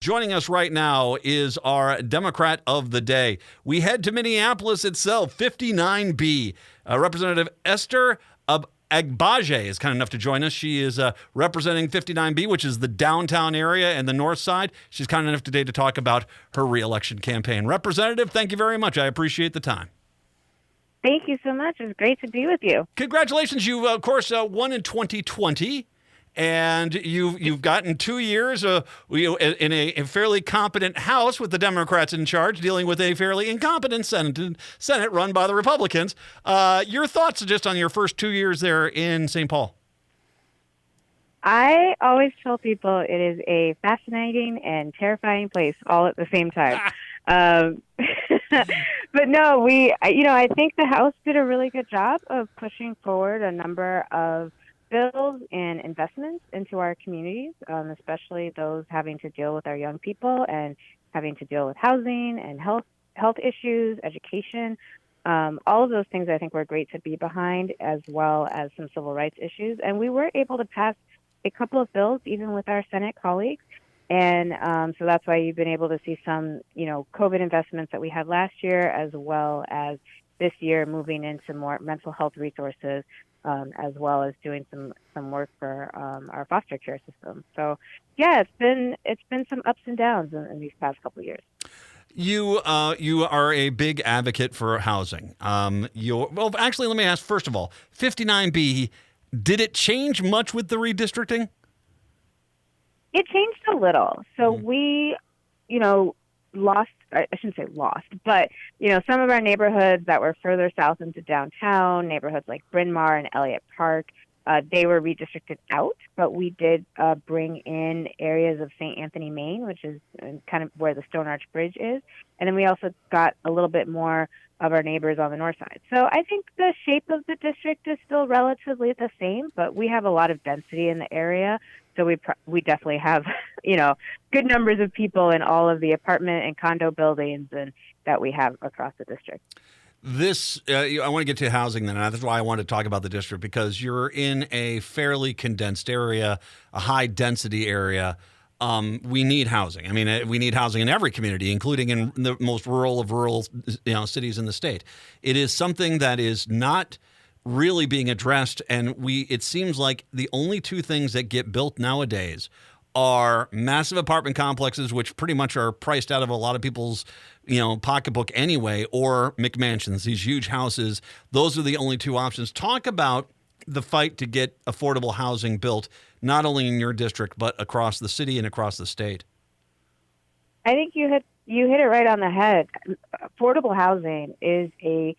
Joining us right now is our Democrat of the day. We head to Minneapolis itself, 59B. Representative Esther Agbaje is kind enough to join us. She is representing 59B, which is the downtown area and the north side. She's kind enough today to talk about her reelection campaign. Representative, thank you very much. I appreciate the time. Thank you so much. It's great to be with you. Congratulations. You, of course, won in 2020. And you've gotten 2 years in a fairly competent House with the Democrats in charge, dealing with a fairly incompetent Senate run by the Republicans. Your thoughts just on your first 2 years there in St. Paul? I always tell people it is a fascinating and terrifying place all at the same time. But no, I think the House did a really good job of pushing forward a number of bills and investments into our communities, especially those having to deal with our young people and having to deal with housing and health issues, education. All of those things I think were great to be behind, as well as some civil rights issues. And we were able to pass a couple of bills, even with our Senate colleagues. And so that's why you've been able to see some, COVID investments that we had last year, as well as this year moving into more mental health resources, as well as doing some work for our foster care system. So, yeah, it's been some ups and downs in these past couple of years. You are a big advocate for housing. Well, actually, let me ask first of all, 59B, did it change much with the redistricting? It changed a little. So we, lost, I shouldn't say lost, but, some of our neighborhoods that were further south into downtown, neighborhoods like Bryn Mawr and Elliott Park, they were redistricted out, but we did bring in areas of St. Anthony, Maine, which is kind of where the Stone Arch Bridge is. And then we also got a little bit more of our neighbors on the north side. So I think the shape of the district is still relatively the same, but we have a lot of density in the area. So we definitely have, good numbers of people in all of the apartment and condo buildings and that we have across the district. I want to get to housing then, and that's why I want to talk about the district, because you're in a fairly condensed area, a high density area. We need housing. I mean, we need housing in every community, including in the most rural of rural, cities in the state. It is something that is not really being addressed, and it seems like the only two things that get built nowadays are massive apartment complexes, which pretty much are priced out of a lot of people's, pocketbook anyway, or McMansions, these huge houses. Those are the only two options. Talk about the fight to get affordable housing built, not only in your district, but across the city and across the state. I think you hit it right on the head. Affordable housing is a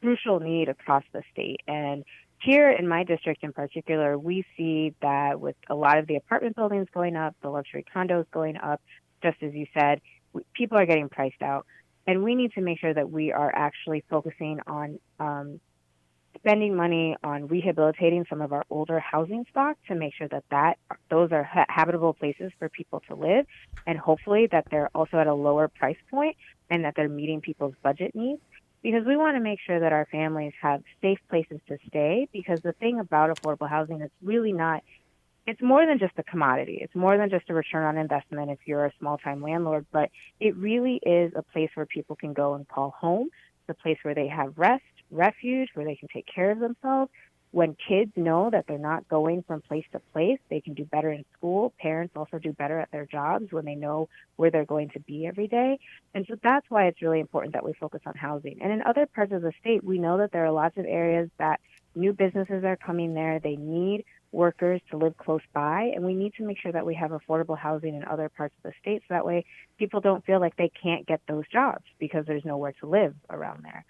crucial need across the state. And here in my district in particular, we see that with a lot of the apartment buildings going up, the luxury condos going up, just as you said, people are getting priced out. And we need to make sure that we are actually focusing on spending money on rehabilitating some of our older housing stock to make sure that those are habitable places for people to live, and hopefully that they're also at a lower price point and that they're meeting people's budget needs. Because we want to make sure that our families have safe places to stay, because the thing about affordable housing is really not, it's more than just a commodity. It's more than just a return on investment if you're a small-time landlord, but it really is a place where people can go and call home. It's a place where they have rest, refuge, where they can take care of themselves. When kids know that they're not going from place to place, they can do better in school. Parents also do better at their jobs when they know where they're going to be every day. And so that's why it's really important that we focus on housing. And in other parts of the state, we know that there are lots of areas that new businesses are coming there. They need workers to live close by, and we need to make sure that we have affordable housing in other parts of the state, so that way people don't feel like they can't get those jobs because there's nowhere to live around there.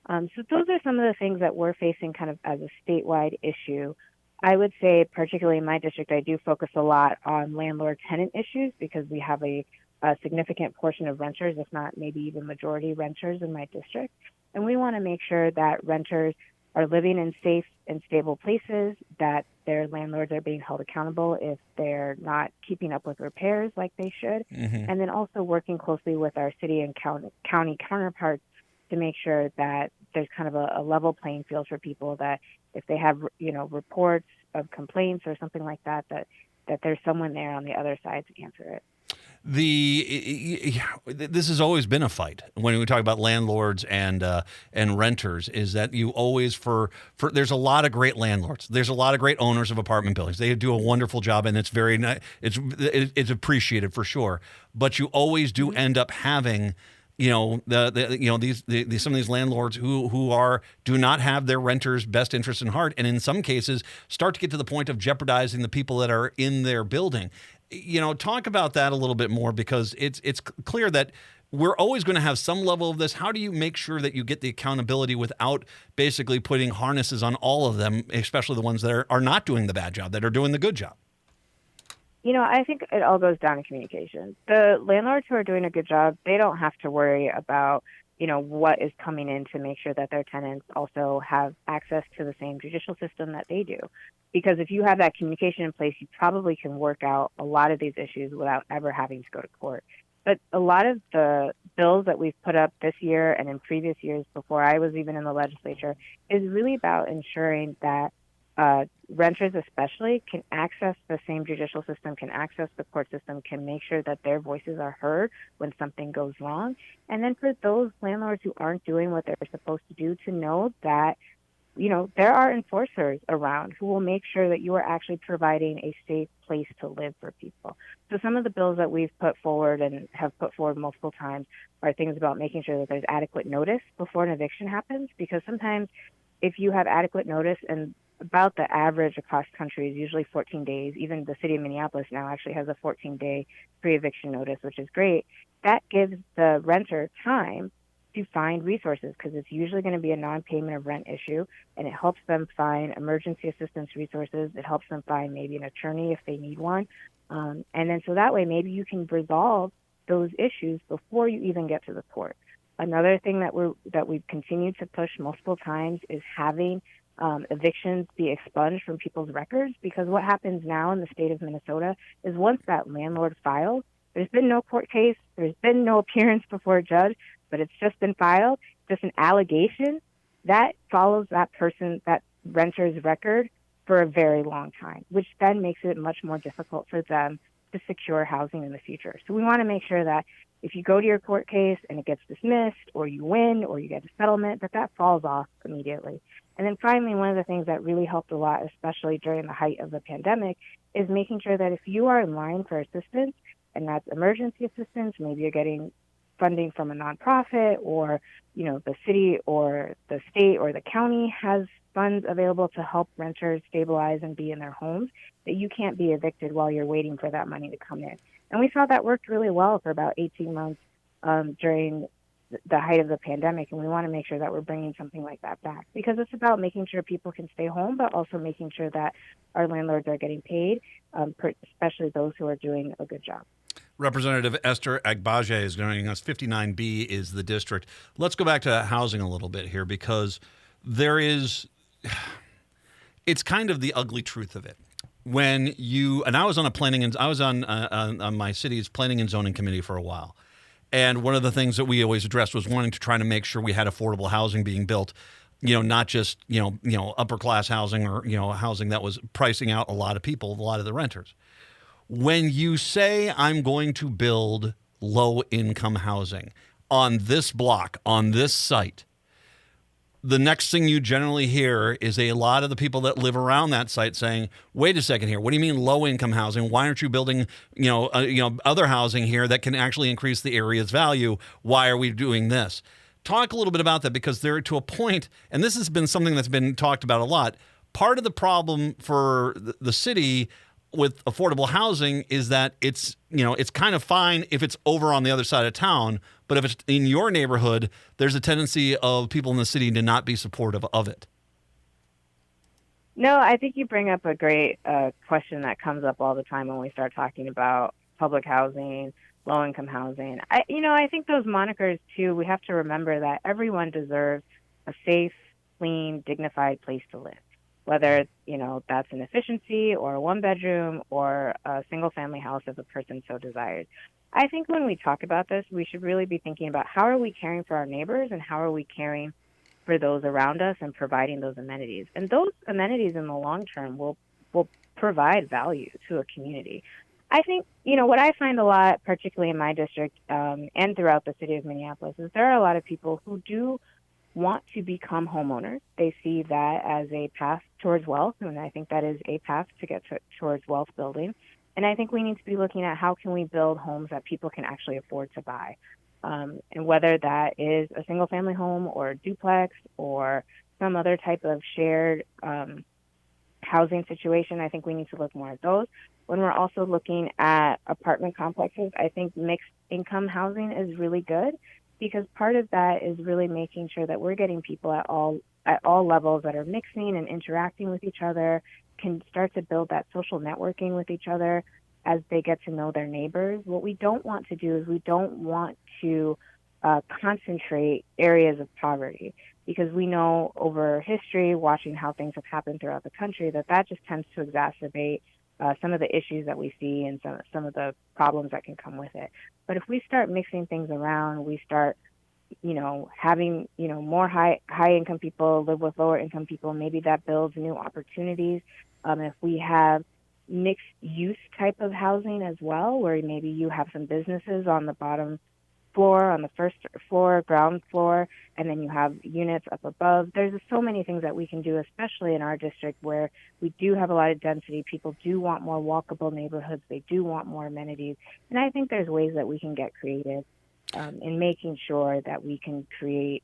So those are some of the things that we're facing kind of as a statewide issue. I would say, particularly in my district, I do focus a lot on landlord-tenant issues because we have a significant portion of renters, if not maybe even majority renters in my district. And we want to make sure that renters are living in safe and stable places, that their landlords are being held accountable if they're not keeping up with repairs like they should. Mm-hmm. And then also working closely with our city and county counterparts to make sure that there's kind of a level playing field for people, that if they have, reports of complaints or something like that, that there's someone there on the other side to answer it. This has always been a fight when we talk about landlords and renters. Is that you always for there's a lot of great landlords. There's a lot of great owners of apartment buildings. They do a wonderful job, and it's very it's appreciated for sure. But you always do end up having some of these landlords who do not have their renters' best interests in heart, and in some cases start to get to the point of jeopardizing the people that are in their building. Talk about that a little bit more, because it's clear that we're always going to have some level of this. How do you make sure that you get the accountability without basically putting harnesses on all of them, especially the ones that are not doing the bad job, that are doing the good job? I think it all goes down to communication. The landlords who are doing a good job, they don't have to worry about, what is coming in to make sure that their tenants also have access to the same judicial system that they do. Because if you have that communication in place, you probably can work out a lot of these issues without ever having to go to court. But a lot of the bills that we've put up this year and in previous years before I was even in the legislature is really about ensuring that renters especially can access the same judicial system, can access the court system, can make sure that their voices are heard when something goes wrong. And then for those landlords who aren't doing what they're supposed to do, to know that, there are enforcers around who will make sure that you are actually providing a safe place to live for people. So some of the bills that we've put forward and have put forward multiple times are things about making sure that there's adequate notice before an eviction happens, because sometimes if you have adequate notice, and about the average across country is usually 14 days. Even the city of Minneapolis now actually has a 14-day pre-eviction notice, which is great. That gives the renter time to find resources, because it's usually going to be a non-payment of rent issue, and it helps them find emergency assistance resources. It helps them find maybe an attorney if they need one. And then so that way maybe you can resolve those issues before you even get to the court. Another thing that we've continued to push multiple times is having evictions be expunged from people's records, because what happens now in the state of Minnesota is once that landlord files, there's been no court case, there's been no appearance before a judge, but it's just been filed, just an allegation, that follows that person, that renter's record for a very long time, which then makes it much more difficult for them to secure housing in the future. So we want to make sure that if you go to your court case and it gets dismissed, or you win, or you get a settlement, that falls off immediately. And then finally, one of the things that really helped a lot, especially during the height of the pandemic, is making sure that if you are in line for assistance, and that's emergency assistance, maybe you're getting funding from a nonprofit, or, the city or the state or the county has funds available to help renters stabilize and be in their homes, that you can't be evicted while you're waiting for that money to come in. And we saw that worked really well for about 18 months during the height of the pandemic, and we want to make sure that we're bringing something like that back, because it's about making sure people can stay home, but also making sure that our landlords are getting paid, especially those who are doing a good job. Representative Esther Agbaje is joining us. 59B is the district. Let's go back to housing a little bit here, because it's kind of the ugly truth of it. When I was on my city's planning and zoning committee for a while. And one of the things that we always addressed was wanting to try to make sure we had affordable housing being built, not just, upper class housing, or, housing that was pricing out a lot of people, a lot of the renters. When you say I'm going to build low income housing on this block, on this site, the next thing you generally hear is a lot of the people that live around that site saying, wait a second here, what do you mean low income housing? Why aren't you building, other housing here that can actually increase the area's value? Why are we doing this? Talk a little bit about that, because they're to a point, and this has been something that's been talked about a lot. Part of the problem for the city with affordable housing is that it's kind of fine if it's over on the other side of town, but if it's in your neighborhood, there's a tendency of people in the city to not be supportive of it. No, I think you bring up a great question that comes up all the time when we start talking about public housing, low-income housing. I think those monikers, too, we have to remember that everyone deserves a safe, clean, dignified place to live, whether, that's an efficiency or a one-bedroom or a single-family house if a person so desires. I think when we talk about this, we should really be thinking about how are we caring for our neighbors, and how are we caring for those around us and providing those amenities. And those amenities in the long term will provide value to a community. I think, what I find a lot, particularly in my district and throughout the city of Minneapolis, is there are a lot of people who do want to become homeowners. They see that as a path towards wealth, and I think that is a path to get towards wealth building. And I think we need to be looking at how can we build homes that people can actually afford to buy. And whether that is a single family home or a duplex or some other type of shared housing situation, I think we need to look more at those. When we're also looking at apartment complexes, I think mixed income housing is really good, because part of that is really making sure that we're getting people at all levels that are mixing and interacting with each other, can start to build that social networking with each other as they get to know their neighbors. What we don't want to do is we don't want to concentrate areas of poverty, because we know over history, watching how things have happened throughout the country, that just tends to exacerbate some of the issues that we see and some of the problems that can come with it. But if we start mixing things around, we start, having, more high income people live with lower income people, maybe that builds new opportunities. If we have mixed use type of housing as well, where maybe you have some businesses on the bottom floor, on the first floor, ground floor, and then you have units up above. There's so many things that we can do, especially in our district where we do have a lot of density. People do want more walkable neighborhoods. They do want more amenities. And I think there's ways that we can get creative in making sure that we can create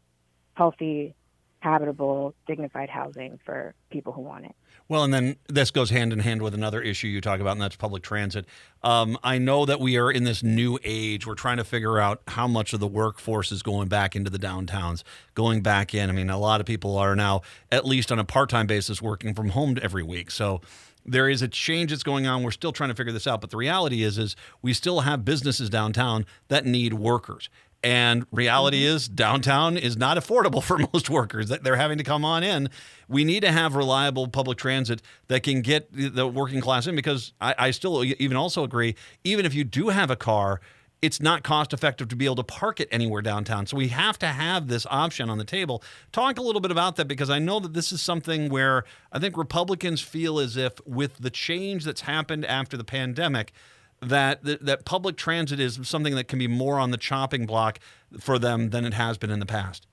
healthy, habitable, dignified housing for people who want it. Well, and then this goes hand in hand with another issue you talk about, and that's public transit. I know that we are in this new age. We're trying to figure out how much of the workforce is going back into the downtowns, going back in. I mean, a lot of people are now, at least on a part-time basis, working from home every week. So there is a change that's going on. We're still trying to figure this out. But the reality is we still have businesses downtown that need workers. And reality is downtown is not affordable for most workers. They're having to come on in. We need to have reliable public transit that can get the working class in, because I still even also agree, even if you do have a car, it's not cost effective to be able to park it anywhere downtown. So we have to have this option on the table. Talk a little bit about that, because I know that this is something where I think Republicans feel as if with the change that's happened after the pandemic, that public transit is something that can be more on the chopping block for them than it has been in the past.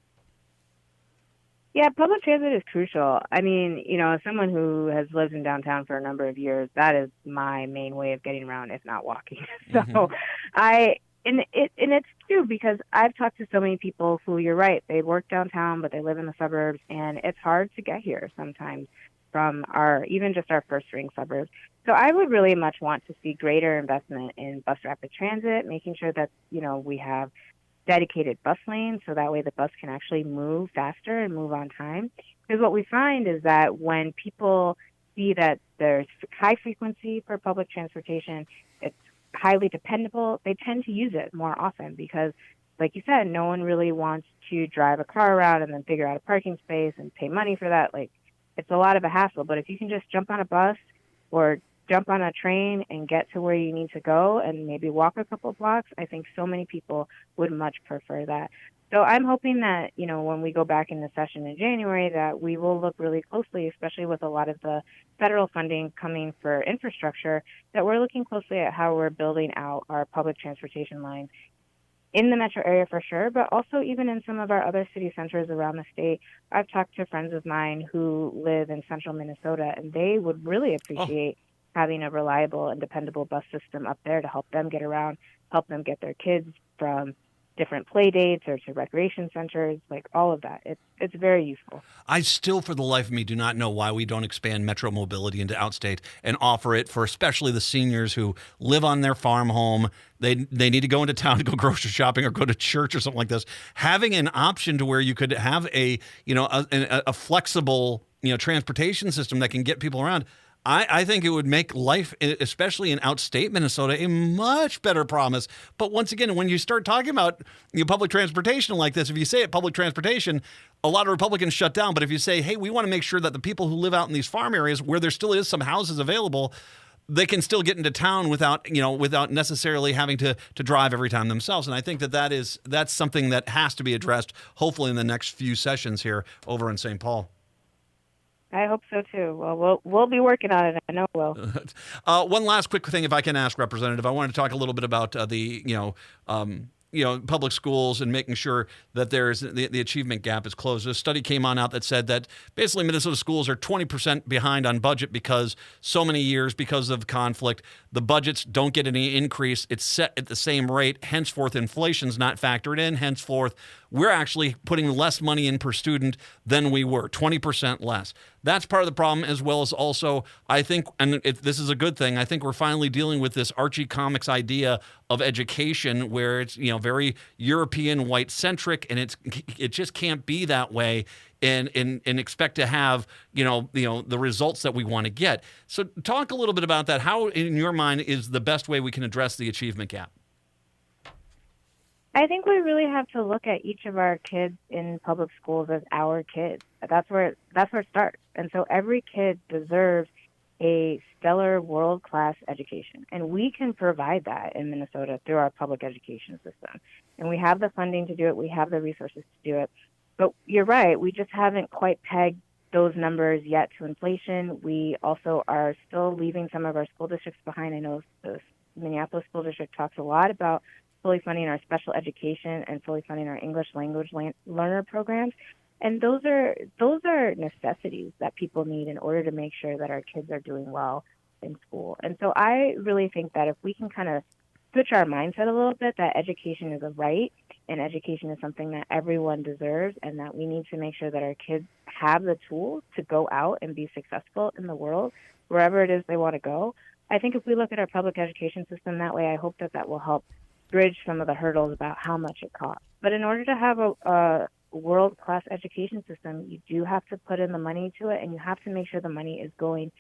Yeah, public transit is crucial. I mean, as someone who has lived in downtown for a number of years, that is my main way of getting around, if not walking. So it's true, because I've talked to so many people who, you're right, they work downtown, but they live in the suburbs, and it's hard to get here sometimes from even just our first ring suburbs. So I would really much want to see greater investment in bus rapid transit, making sure that, we have dedicated bus lanes, so that way the bus can actually move faster and move on time. Because what we find is that when people see that there's high frequency for public transportation, it's highly dependable, they tend to use it more often, because, like you said, no one really wants to drive a car around and then figure out a parking space and pay money for that. Like, it's a lot of a hassle. But if you can just jump on a bus or jump on a train and get to where you need to go and maybe walk a couple blocks, I think so many people would much prefer that. So I'm hoping that, when we go back in the session in January, that we will look really closely, especially with a lot of the federal funding coming for infrastructure, that we're looking closely at how we're building out our public transportation lines in the metro area for sure, but also even in some of our other city centers around the state. I've talked to friends of mine who live in central Minnesota, and they would really appreciate having a reliable and dependable bus system up there to help them get around, help them get their kids from different play dates or to recreation centers, like all of that. It's very useful. I still, for the life of me, do not know why we don't expand metro mobility into outstate and offer it for especially the seniors who live on their farm home. They need to go into town to go grocery shopping or go to church or something like this. Having an option to where you could have a flexible, transportation system that can get people around. I think it would make life, especially in outstate Minnesota, a much better promise. But once again, when you start talking about public transportation like this, if you say it, public transportation, a lot of Republicans shut down. But if you say, hey, we want to make sure that the people who live out in these farm areas where there still is some houses available, they can still get into town without necessarily having to drive every time themselves. And I think that's something that has to be addressed, hopefully in the next few sessions here over in St. Paul. I hope so too. Well, we'll be working on it. I know we'll. One last quick thing, if I can ask, Representative, I want to talk a little bit about public schools and making sure that there's the achievement gap is closed. A study came out that said that basically Minnesota schools are 20% behind on budget because so many years because of conflict. The budgets don't get any increase. It's set at the same rate. Henceforth, inflation's not factored in. Henceforth, we're actually putting less money in per student than we were, 20% less. That's part of the problem, as well as also, I think, and this is a good thing, I think we're finally dealing with this Archie Comics idea of education where it's, very European white-centric, and it just can't be that way and expect to have, the results that we want to get. So talk a little bit about that. How, in your mind, is the best way we can address the achievement gap? I think we really have to look at each of our kids in public schools as our kids. That's where it starts. And so every kid deserves a stellar world-class education. And we can provide that in Minnesota through our public education system. And we have the funding to do it. We have the resources to do it. But you're right. We just haven't quite pegged those numbers yet to inflation. We also are still leaving some of our school districts behind. I know the Minneapolis School District talks a lot about fully funding our special education and fully funding our English language learner programs. And those are necessities that people need in order to make sure that our kids are doing well in school. And so I really think that if we can kind of switch our mindset a little bit, that education is a right and education is something that everyone deserves, and that we need to make sure that our kids have the tools to go out and be successful in the world, wherever it is they want to go. I think if we look at our public education system that way, I hope that will help bridge some of the hurdles about how much it costs. But in order to have a world-class education system, you do have to put in the money to it, and you have to make sure the money is going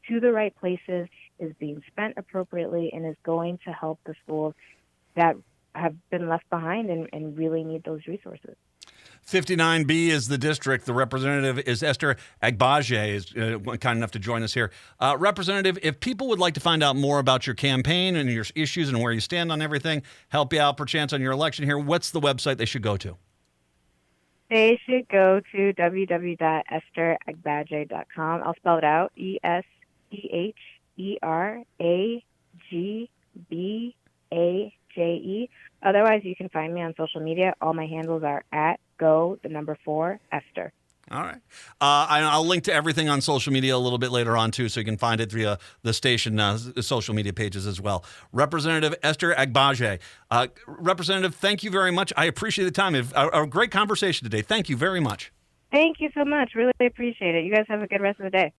to the right places, is being spent appropriately, and is going to help the schools that have been left behind and really need those resources. 59B is the district. The representative is Esther Agbaje, is kind enough to join us here. Representative, if people would like to find out more about your campaign and your issues and where you stand on everything, help you out perchance on your election here, what's the website they should go to? They should go to www.estheragbaje.com. I'll spell it out, ESTHERAGBAJE. Otherwise, you can find me on social media. All my handles are at @go4Esther. All right. I'll link to everything on social media a little bit later on, too, so you can find it via the station social media pages as well. Representative Esther Agbaje. Representative, thank you very much. I appreciate the time. A great conversation today. Thank you very much. Thank you so much. Really appreciate it. You guys have a good rest of the day.